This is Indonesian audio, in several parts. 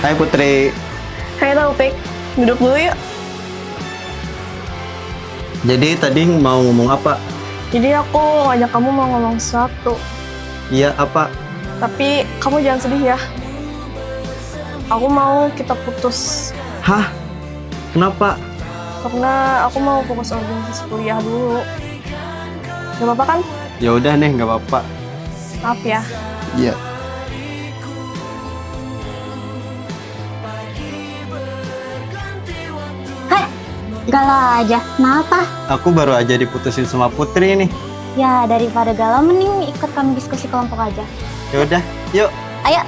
Hai Putri. Hai Taufik, duduk dulu yuk. Jadi tadi mau ngomong apa? Jadi aku ngajak kamu mau ngomong sesuatu. Iya apa? Tapi kamu jangan sedih ya. Aku mau kita putus. Hah? Kenapa? Karena aku mau fokus organisasi kuliah dulu. Gak apa-apa kan? Ya udah nih, nggak apa-apa. Maaf ya. Iya. Galau aja, kenapa? Aku baru aja diputusin sama Putri nih. Ya, daripada galau mending ikut kami diskusi kelompok aja. Ya udah, yuk. Ayo.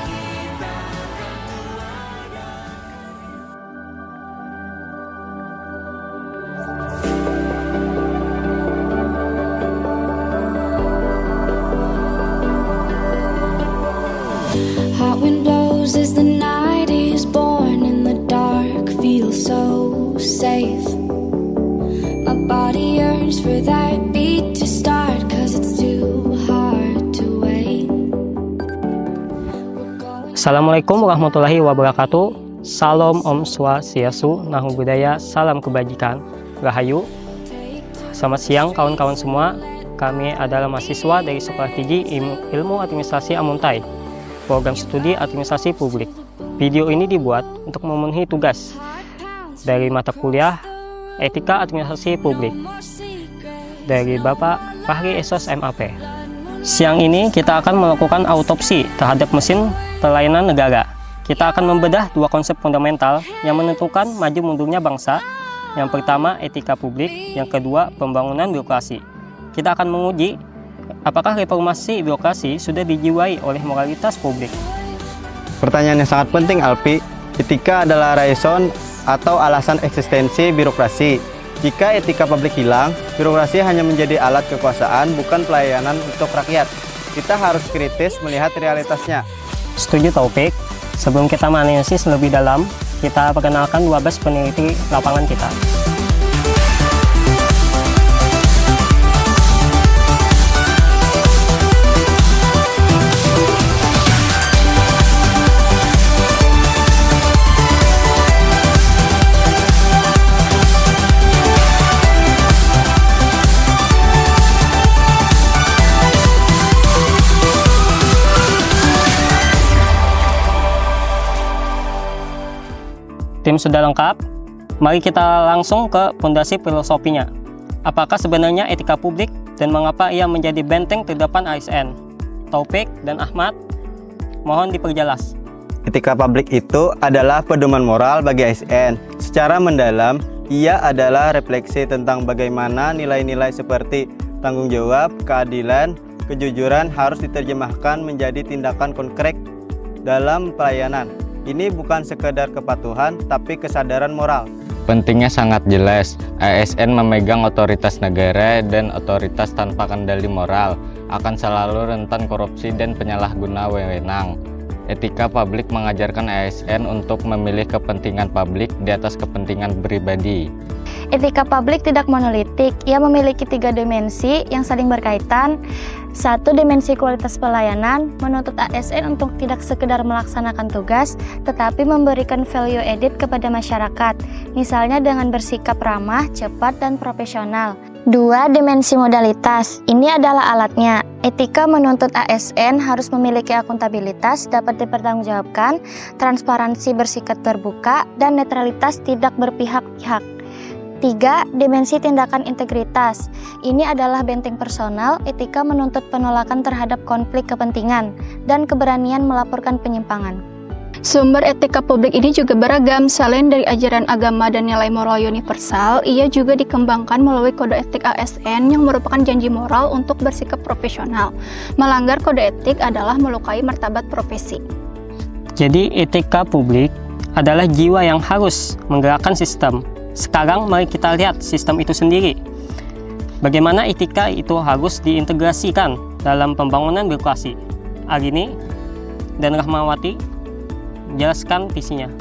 Hot wind blows as the night is born and the dark feels so safe. My body yearns for that beat to start, 'cause it's too hard to wait. Assalamualaikum warahmatullahi wabarakatuh. Salam Om Swastiastu, Namo Buddhaya, salam kebajikan, Rahayu. Selamat siang kawan-kawan semua. Kami adalah mahasiswa dari Sekolah Tinggi Ilmu Administrasi Amuntai, program studi administrasi publik. Video ini dibuat untuk memenuhi tugas dari mata kuliah Etika Administrasi Publik dari Bapak Fahri Esos MAP. Siang ini kita akan melakukan autopsi terhadap mesin pelayanan negara. Kita akan membedah dua konsep fundamental yang menentukan maju mundurnya bangsa. Yang pertama, etika publik. Yang kedua, pembangunan birokrasi. Kita akan menguji apakah reformasi birokrasi sudah dijiwai oleh moralitas publik. Pertanyaan yang sangat penting, Alpi. Etika adalah raison atau alasan eksistensi birokrasi. Jika etika publik hilang, birokrasi hanya menjadi alat kekuasaan, bukan pelayanan untuk rakyat. Kita harus kritis melihat realitasnya. Setuju Taufik? Sebelum kita menganalisis lebih dalam, kita perkenalkan 12 peneliti lapangan kita. Tim sudah lengkap, mari kita langsung ke fondasi filosofinya. Apakah sebenarnya etika publik dan mengapa ia menjadi benteng terdepan ASN? Taufik dan Ahmad, mohon diperjelas. Etika publik itu adalah pedoman moral bagi ASN. Secara mendalam, ia adalah refleksi tentang bagaimana nilai-nilai seperti tanggung jawab, keadilan, kejujuran harus diterjemahkan menjadi tindakan konkret dalam pelayanan. Ini bukan sekedar kepatuhan, tapi kesadaran moral. Pentingnya sangat jelas, ASN memegang otoritas negara dan otoritas tanpa kendali moral, akan selalu rentan korupsi dan penyalahguna wewenang. Etika publik mengajarkan ASN untuk memilih kepentingan publik di atas kepentingan pribadi. Etika publik tidak monolitik, ia memiliki 3 dimensi yang saling berkaitan. 1. Dimensi kualitas pelayanan, menuntut ASN untuk tidak sekedar melaksanakan tugas, tetapi memberikan value added kepada masyarakat, misalnya dengan bersikap ramah, cepat, dan profesional. 2. Dimensi modalitas, ini adalah alatnya. Etika menuntut ASN harus memiliki akuntabilitas, dapat dipertanggungjawabkan, transparansi bersikap terbuka, dan netralitas tidak berpihak-pihak. 3. Dimensi tindakan integritas. Ini adalah benteng personal. Etika menuntut penolakan terhadap konflik kepentingan dan keberanian melaporkan penyimpangan. Sumber etika publik ini juga beragam. Selain dari ajaran agama dan nilai moral universal, ia juga dikembangkan melalui kode etik ASN yang merupakan janji moral untuk bersikap profesional. Melanggar kode etik adalah melukai martabat profesi. Jadi etika publik adalah jiwa yang harus menggerakkan sistem. Sekarang mari kita lihat sistem itu sendiri. Bagaimana etika itu harus diintegrasikan dalam pembangunan birokrasi. Agini dan Rahmawati, jelaskan visinya.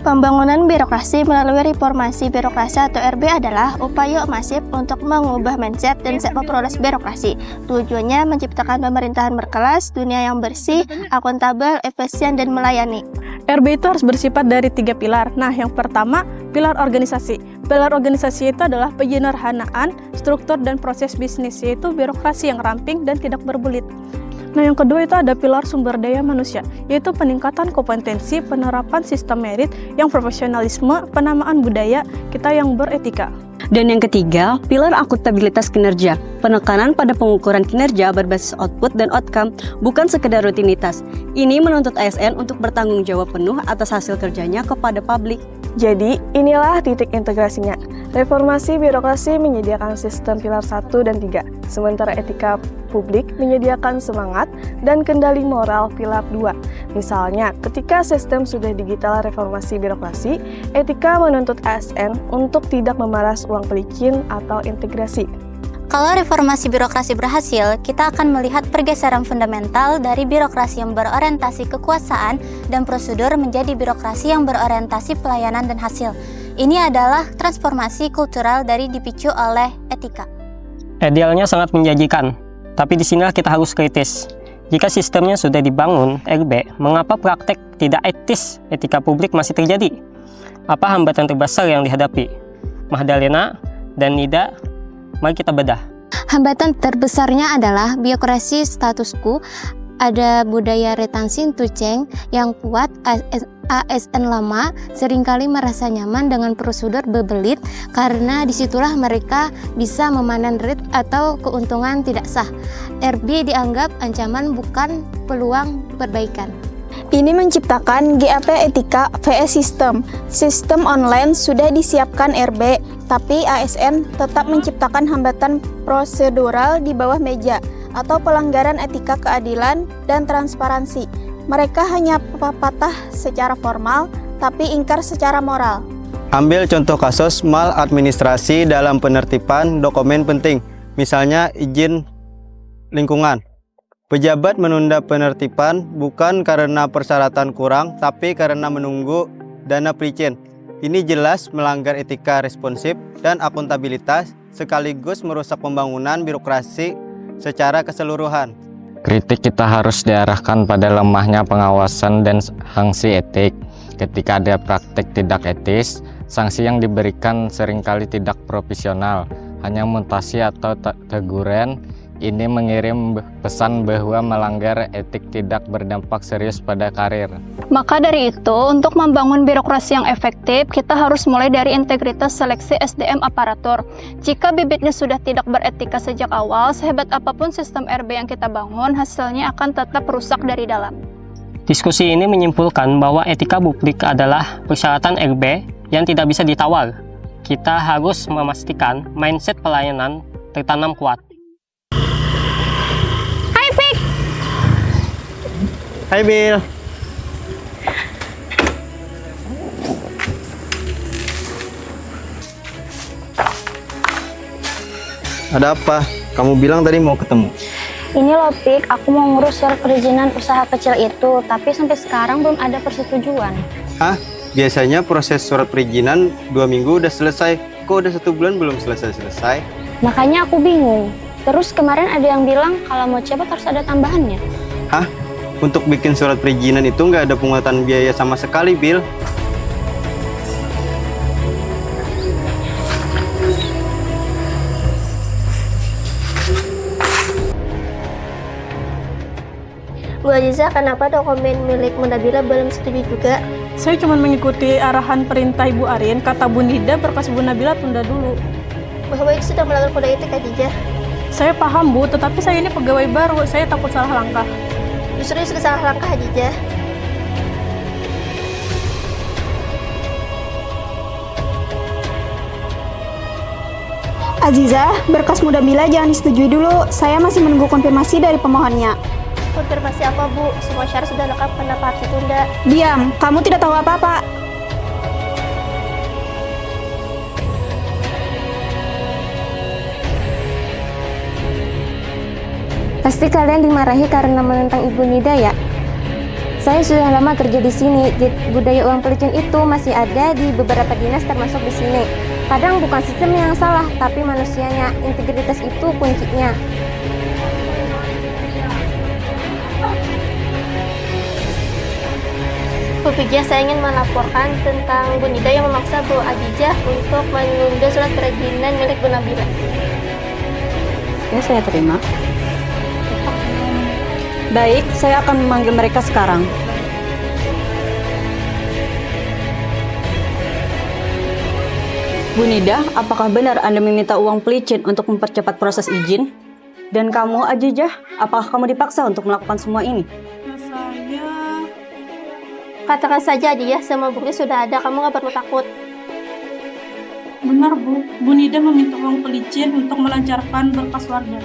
Pembangunan birokrasi melalui reformasi birokrasi atau RB adalah upaya masif untuk mengubah mindset dan sepak proses birokrasi. Tujuannya menciptakan pemerintahan berkelas, dunia yang bersih, akuntabel, efisien, dan melayani. RB itu harus bersifat dari 3 pilar. Nah, yang pertama, pilar organisasi. Pilar organisasi itu adalah penyederhanaan struktur dan proses bisnis, yaitu birokrasi yang ramping dan tidak berbelit. Nah, yang kedua itu ada pilar sumber daya manusia, yaitu peningkatan kompetensi, penerapan sistem merit yang profesionalisme, penamaan budaya kita yang beretika. Dan yang ketiga, pilar akuntabilitas kinerja. Penekanan pada pengukuran kinerja berbasis output dan outcome, bukan sekedar rutinitas. Ini menuntut ASN untuk bertanggung jawab penuh atas hasil kerjanya kepada publik. Jadi, inilah titik integrasinya. Reformasi birokrasi menyediakan sistem pilar 1 dan 3, sementara etika publik menyediakan semangat dan kendali moral pilar 2. Misalnya, ketika sistem sudah digital reformasi birokrasi, etika menuntut ASN untuk tidak memeras uang pelicin atau integrasi. Kalau reformasi birokrasi berhasil, kita akan melihat pergeseran fundamental dari birokrasi yang berorientasi kekuasaan dan prosedur menjadi birokrasi yang berorientasi pelayanan dan hasil. Ini adalah transformasi kultural dari dipicu oleh etika. Idealnya sangat menjanjikan, tapi disinilah kita harus kritis. Jika sistemnya sudah dibangun, RB, mengapa praktek tidak etis etika publik masih terjadi? Apa hambatan terbesar yang dihadapi? Mahdalena dan Nida, mari kita bedah. Hambatan terbesarnya adalah birokrasi status quo, ada budaya retansi tuceng yang kuat. ASN lama seringkali merasa nyaman dengan prosedur berbelit karena disitulah mereka bisa memandang rate atau keuntungan tidak sah. RB dianggap ancaman bukan peluang perbaikan. Ini menciptakan GAP etika VS sistem. Sistem online sudah disiapkan RB, tapi ASN tetap menciptakan hambatan prosedural di bawah meja atau pelanggaran etika keadilan dan transparansi. Mereka hanya patah secara formal, tapi ingkar secara moral. Ambil contoh kasus maladministrasi dalam penertiban dokumen penting, misalnya izin lingkungan. Pejabat menunda penertiban bukan karena persyaratan kurang, tapi karena menunggu dana pelicin. Ini jelas melanggar etika responsif dan akuntabilitas, sekaligus merusak pembangunan birokrasi secara keseluruhan. Kritik kita harus diarahkan pada lemahnya pengawasan dan sanksi etik. Ketika ada praktik tidak etis, sanksi yang diberikan seringkali tidak profesional, hanya mutasi atau teguran. Ini mengirim pesan bahwa melanggar etik tidak berdampak serius pada karir. Maka dari itu, untuk membangun birokrasi yang efektif, kita harus mulai dari integritas seleksi SDM aparatur. Jika bibitnya sudah tidak beretika sejak awal, sehebat apapun sistem RB yang kita bangun, hasilnya akan tetap rusak dari dalam. Diskusi ini menyimpulkan bahwa etika publik adalah persyaratan RB yang tidak bisa ditawar. Kita harus memastikan mindset pelayanan tertanam kuat. Hai Bill. Ada apa? Kamu bilang tadi mau ketemu. Ini loh Pik, aku mau ngurus surat perizinan usaha kecil itu, tapi sampai sekarang belum ada persetujuan. Hah? Biasanya proses surat perizinan 2 minggu udah selesai. Kok udah 1 bulan belum selesai-selesai? Makanya aku bingung. Terus kemarin ada yang bilang kalau mau cepat harus ada tambahannya. Hah? Untuk bikin surat perizinan itu nggak ada pungutan biaya sama sekali, Bill. Bu Aziza, kenapa dokumen milik Bu Nabila belum setuju juga? Saya cuma mengikuti arahan perintah Ibu Arin, kata Bu Nida berkas Bu Nabila tunda dulu. Bahwa itu sudah melanggar kode etik, Aziza. Saya paham Bu, tetapi saya ini pegawai baru, saya takut salah langkah. Justru salah langkah, Aziza. Aziza, berkas Bu Nabila jangan disetujui dulu. Saya masih menunggu konfirmasi dari pemohonnya. Konfirmasi apa, Bu? Semua syarat sudah lengkap, kenapa harus ditunda? Diam, kamu tidak tahu apa-apa. Pasti kalian dimarahi karena menentang Ibu Nida ya? Saya sudah lama kerja di sini. Budaya uang pelicin itu masih ada di beberapa dinas termasuk di sini. Kadang bukan sistem yang salah, tapi manusianya. Integritas itu kuncinya. Pijah, saya ingin melaporkan tentang Bu Nida yang memaksa Bu Adijah untuk menunda surat perizinan milik Bu Nabila. Ya, saya terima. Baik, saya akan memanggil mereka sekarang. Bu Nida, apakah benar Anda meminta uang pelicin untuk mempercepat proses izin? Dan kamu, Adijah, apakah kamu dipaksa untuk melakukan semua ini? Katakan saja Adijah, semua bukti sudah ada, kamu gak perlu takut. Benar Bu, Bu Nida meminta uang pelicin untuk melancarkan berkas warga.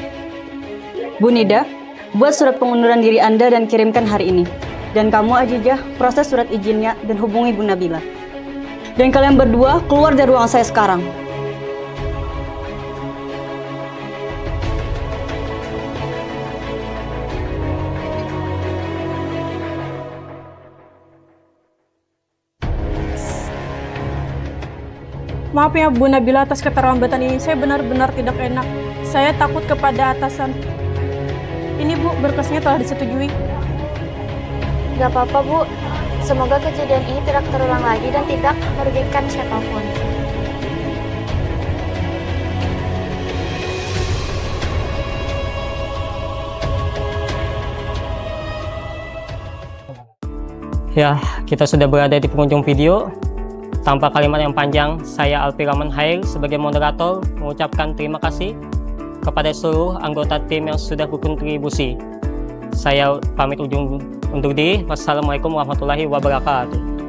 Bu Nida, buat surat pengunduran diri Anda dan kirimkan hari ini. Dan kamu, Adijah, proses surat izinnya dan hubungi Bu Nabila. Dan kalian berdua keluar dari ruang saya sekarang. Maaf ya Bu Nabila atas keterlambatan ini, saya benar-benar tidak enak. Saya takut kepada atasan. Ini Bu, berkasnya telah disetujui. Gak apa-apa Bu, semoga kejadian ini tidak terulang lagi dan tidak merugikan siapapun. Ya, kita sudah berada di penghujung video. Tanpa kalimat yang panjang, saya Alfi Rahman Hair sebagai moderator mengucapkan terima kasih kepada seluruh anggota tim yang sudah berkontribusi. Saya pamit undur diri. Wassalamualaikum warahmatullahi wabarakatuh.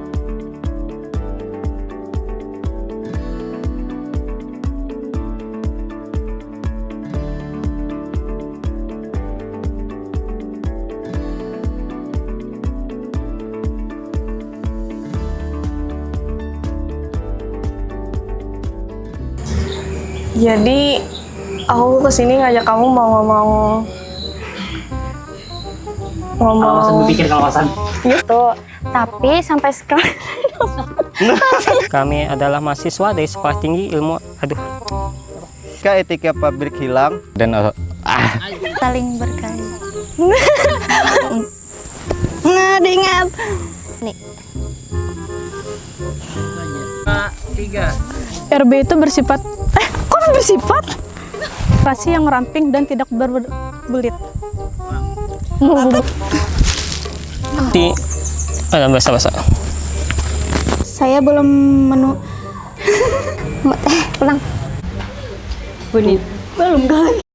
Jadi aku kesini ngajak kamu mau ngomong. Berpikir kawasan. Gitu, tapi sampai sekarang Kami adalah mahasiswa dari Sekolah Tinggi Ilmu Etika publik hilang Dan saling berkali. Nah, diingat. Nih. 3. RB itu bersifat bersifat rasi yang ramping dan tidak berbelit. Basa-basa. Saya belum Pulang. Bu Nida, belum guys.